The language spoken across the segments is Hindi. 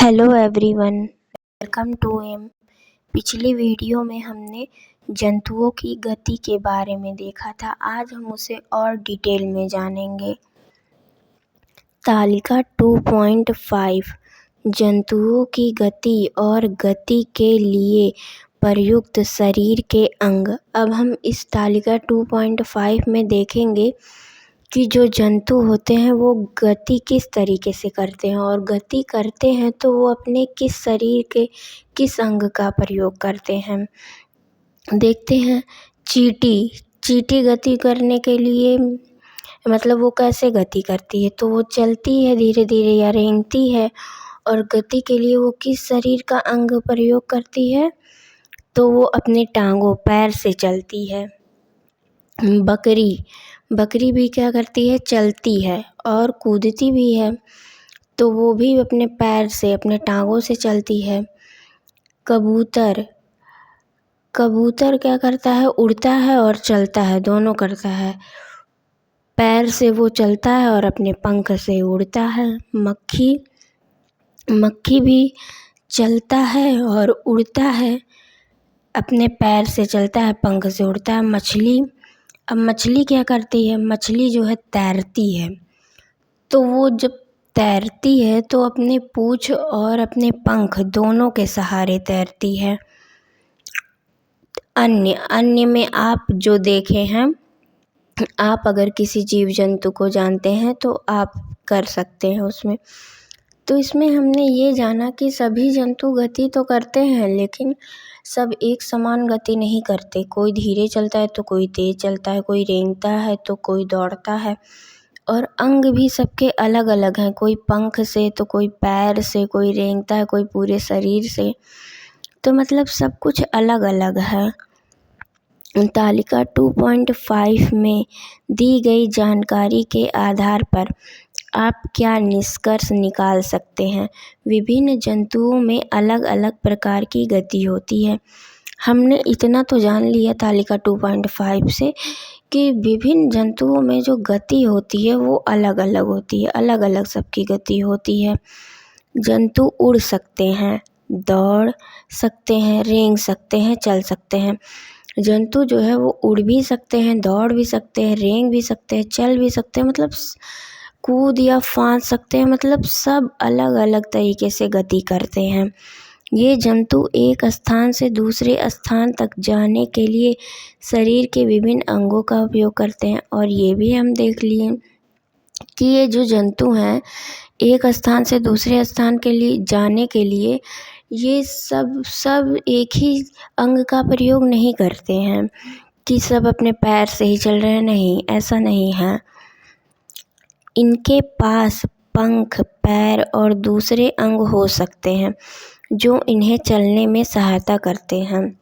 Hello everyone, welcome to M. पिछली वीडियो में हमने जंतुओं की गति के बारे में देखा था। आज हम उसे और डिटेल में जानेंगे। तालिका 2.5 जंतुओं की गति और गति के लिए प्रयुक्त शरीर के अंग। अब हम इस तालिका 2.5 में देखेंगे कि जो जंतु होते हैं वो गति किस तरीके से करते हैं, और गति करते हैं तो वो अपने किस शरीर के किस अंग का प्रयोग करते हैं। देखते हैं चींटी गति करने के लिए मतलब वो कैसे गति करती है, तो वो चलती है धीरे धीरे या रेंगती है, और गति के लिए वो किस शरीर का अंग प्रयोग करती है, तो वो अपने टांगों पैर से चलती है। बकरी भी क्या करती है, चलती है और कूदती भी है, तो वो भी अपने पैर से अपने टांगों से चलती है। कबूतर क्या करता है, उड़ता है और चलता है, दोनों करता है। पैर से वो चलता है और अपने पंख से उड़ता है। मक्खी भी चलता है और उड़ता है, अपने पैर से चलता है, पंख से उड़ता है। अब मछली क्या करती है, मछली जो है तैरती है, तो वो जब तैरती है तो अपने पूँछ और अपने पंख दोनों के सहारे तैरती है। अन्य में आप जो देखे हैं, आप अगर किसी जीव जंतु को जानते हैं तो आप कर सकते हैं उसमें। तो इसमें हमने ये जाना कि सभी जंतु गति तो करते हैं, लेकिन सब एक समान गति नहीं करते। कोई धीरे चलता है तो कोई तेज चलता है, कोई रेंगता है तो कोई दौड़ता है, और अंग भी सबके अलग अलग हैं। कोई पंख से तो कोई पैर से, कोई रेंगता है, कोई पूरे शरीर से, तो मतलब सब कुछ अलग अलग है। तालिका 2.5 में दी गई जानकारी के आधार पर आप क्या निष्कर्ष निकाल सकते हैं। विभिन्न जंतुओं में अलग अलग प्रकार की गति होती है। हमने इतना तो जान लिया तालिका 2.5 से कि विभिन्न जंतुओं में जो गति होती है वो अलग अलग होती है, अलग अलग सबकी गति होती है। जंतु उड़ सकते हैं, दौड़ सकते हैं, रेंग सकते हैं, चल सकते हैं। जंतु जो है वो उड़ भी सकते हैं, दौड़ भी सकते हैं, रेंग भी सकते हैं, चल भी सकते हैं, मतलब कूद या फांद सकते हैं, मतलब सब अलग अलग तरीके से गति करते हैं। ये जंतु एक स्थान से दूसरे स्थान तक जाने के लिए शरीर के विभिन्न अंगों का उपयोग करते हैं। और ये भी हम देख लिए कि ये जो जंतु हैं एक स्थान से दूसरे स्थान के लिए जाने के लिए ये सब एक ही अंग का प्रयोग नहीं करते हैं कि सब अपने पैर से ही चल रहे हैं, नहीं, ऐसा नहीं है। इनके पास पंख, पैर और दूसरे अंग हो सकते हैं जो इन्हें चलने में सहायता करते हैं।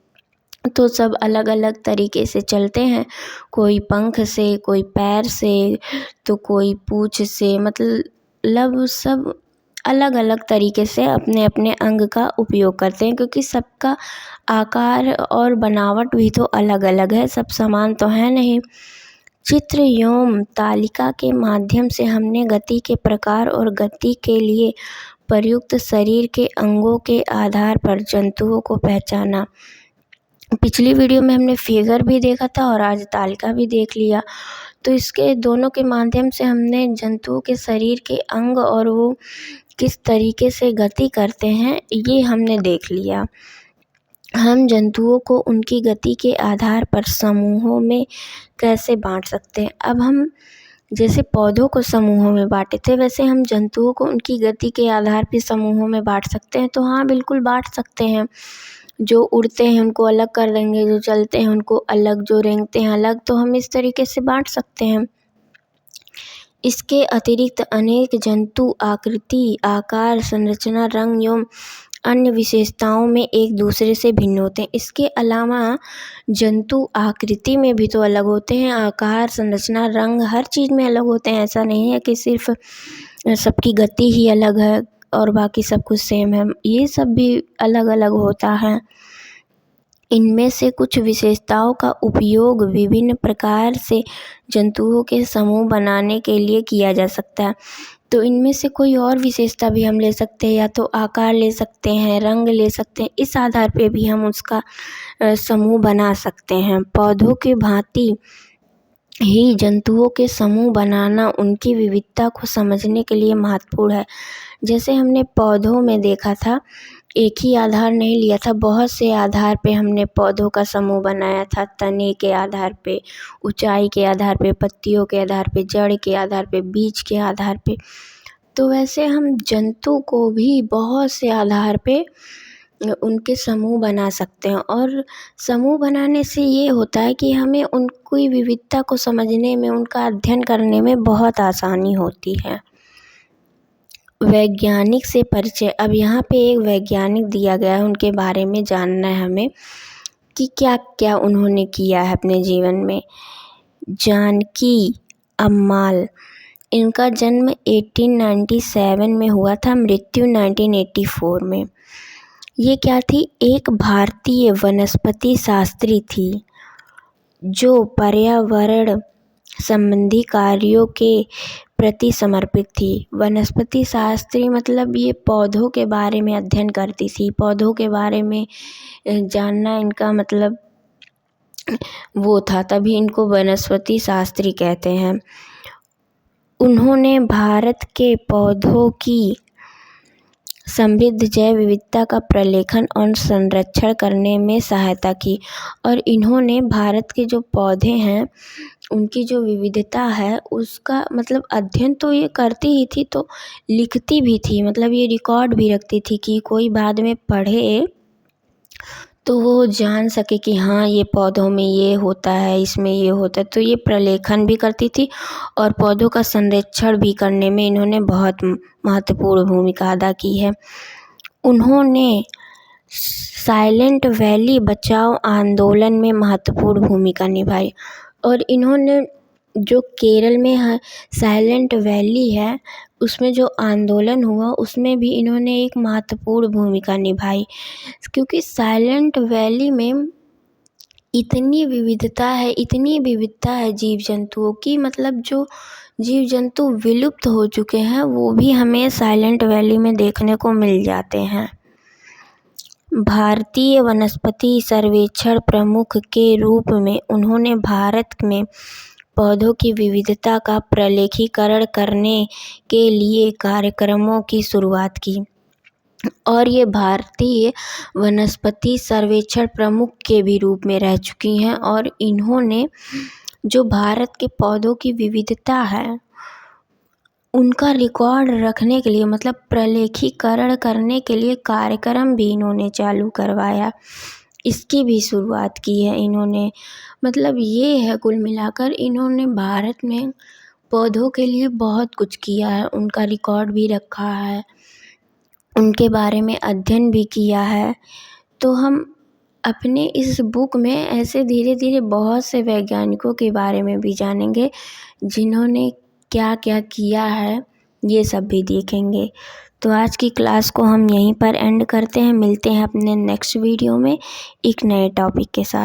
तो सब अलग अलग तरीके से चलते हैं, कोई पंख से, कोई पैर से, तो कोई पूँछ से, मतलब सब अलग अलग तरीके से अपने अपने अंग का उपयोग करते हैं, क्योंकि सबका आकार और बनावट भी तो अलग अलग है, सब समान तो है नहीं। चित्र एवं तालिका के माध्यम से हमने गति के प्रकार और गति के लिए प्रयुक्त शरीर के अंगों के आधार पर जंतुओं को पहचाना। पिछली वीडियो में हमने फिगर भी देखा था और आज तालिका भी देख लिया, तो इसके दोनों के माध्यम से हमने जंतुओं के शरीर के अंग और वो किस तरीके से गति करते हैं ये हमने देख लिया। हम जंतुओं को उनकी गति के आधार पर समूहों में कैसे बांट सकते हैं। अब हम जैसे पौधों को समूहों में बांटे थे, वैसे हम जंतुओं को उनकी गति के आधार पर समूहों में बांट सकते हैं। तो हाँ, बिल्कुल बांट सकते हैं। जो उड़ते हैं उनको अलग कर देंगे, जो चलते हैं उनको अलग, जो रेंगते हैं अलग, तो हम इस तरीके से बांट सकते हैं। इसके अतिरिक्त अनेक जंतु आकृति, आकार, संरचना, रंग एवं अन्य विशेषताओं में एक दूसरे से भिन्न होते हैं। इसके अलावा जंतु आकृति में भी तो अलग होते हैं, आकार, संरचना, रंग, हर चीज़ में अलग होते हैं। ऐसा नहीं है कि सिर्फ सबकी गति ही अलग है और बाकी सब कुछ सेम है, ये सब भी अलग अलग होता है। इनमें से कुछ विशेषताओं का उपयोग विभिन्न प्रकार से जंतुओं के समूह बनाने के लिए किया जा सकता है। तो इनमें से कोई और विशेषता भी हम ले सकते हैं, या तो आकार ले सकते हैं, रंग ले सकते हैं, इस आधार पे भी हम उसका समूह बना सकते हैं। पौधों की भांति ही जंतुओं के समूह बनाना उनकी विविधता को समझने के लिए महत्वपूर्ण है। जैसे हमने पौधों में देखा था, एक ही आधार नहीं लिया था, बहुत से आधार पे हमने पौधों का समूह बनाया था। तने के आधार पे, ऊंचाई के आधार पे, पत्तियों के आधार पे, जड़ के आधार पे, बीज के आधार पे। तो वैसे हम जंतु को भी बहुत से आधार पे उनके समूह बना सकते हैं, और समूह बनाने से ये होता है कि हमें उनकी विविधता को समझने में, उनका अध्ययन करने में बहुत आसानी होती है। वैज्ञानिक से परिचय। अब यहाँ पे एक वैज्ञानिक दिया गया है, उनके बारे में जानना है हमें कि क्या क्या उन्होंने किया है अपने जीवन में। जानकी अम्माल, इनका जन्म 1897 में हुआ था, मृत्यु 1984 में। ये क्या थी? एक भारतीय वनस्पति शास्त्री थी जो पर्यावरण संबंधी कार्यों के प्रति समर्पित थी। वनस्पति शास्त्री मतलब ये पौधों के बारे में अध्ययन करती थी, पौधों के बारे में जानना इनका मतलब वो था, तभी इनको वनस्पति शास्त्री कहते हैं। उन्होंने भारत के पौधों की समृद्ध जैव विविधता का प्रलेखन और संरक्षण करने में सहायता की, और इन्होंने भारत के जो पौधे हैं उनकी जो विविधता है उसका मतलब अध्ययन तो ये करती ही थी, तो लिखती भी थी, मतलब ये रिकॉर्ड भी रखती थी कि कोई बाद में पढ़े तो वो जान सके कि हाँ ये पौधों में ये होता है, इसमें ये होता है। तो ये प्रलेखन भी करती थी और पौधों का संरक्षण भी करने में इन्होंने बहुत महत्वपूर्ण भूमिका अदा की है। उन्होंने साइलेंट वैली बचाओ आंदोलन में महत्वपूर्ण भूमिका निभाई, और इन्होंने जो केरल में साइलेंट वैली है उसमें जो आंदोलन हुआ उसमें भी इन्होंने एक महत्वपूर्ण भूमिका निभाई, क्योंकि साइलेंट वैली में इतनी विविधता है जीव जंतुओं की, मतलब जो जीव जंतु विलुप्त हो चुके हैं वो भी हमें साइलेंट वैली में देखने को मिल जाते हैं। भारतीय वनस्पति सर्वेक्षण प्रमुख के रूप में उन्होंने भारत में पौधों की विविधता का प्रलेखीकरण करने के लिए कार्यक्रमों की शुरुआत की, और ये भारतीय वनस्पति सर्वेक्षण प्रमुख के भी रूप में रह चुकी हैं। और इन्होंने जो भारत के पौधों की विविधता है उनका रिकॉर्ड रखने के लिए, मतलब प्रलेखीकरण करने के लिए कार्यक्रम भी इन्होंने चालू करवाया, इसकी भी शुरुआत की है इन्होंने। मतलब ये है कुल मिलाकर इन्होंने भारत में पौधों के लिए बहुत कुछ किया है, उनका रिकॉर्ड भी रखा है, उनके बारे में अध्ययन भी किया है। तो हम अपने इस बुक में ऐसे धीरे धीरे बहुत से वैज्ञानिकों के बारे में भी जानेंगे जिन्होंने क्या क्या किया है, ये सब भी देखेंगे। तो आज की क्लास को हम यहीं पर एंड करते हैं, मिलते हैं अपने नेक्स्ट वीडियो में एक नए टॉपिक के साथ।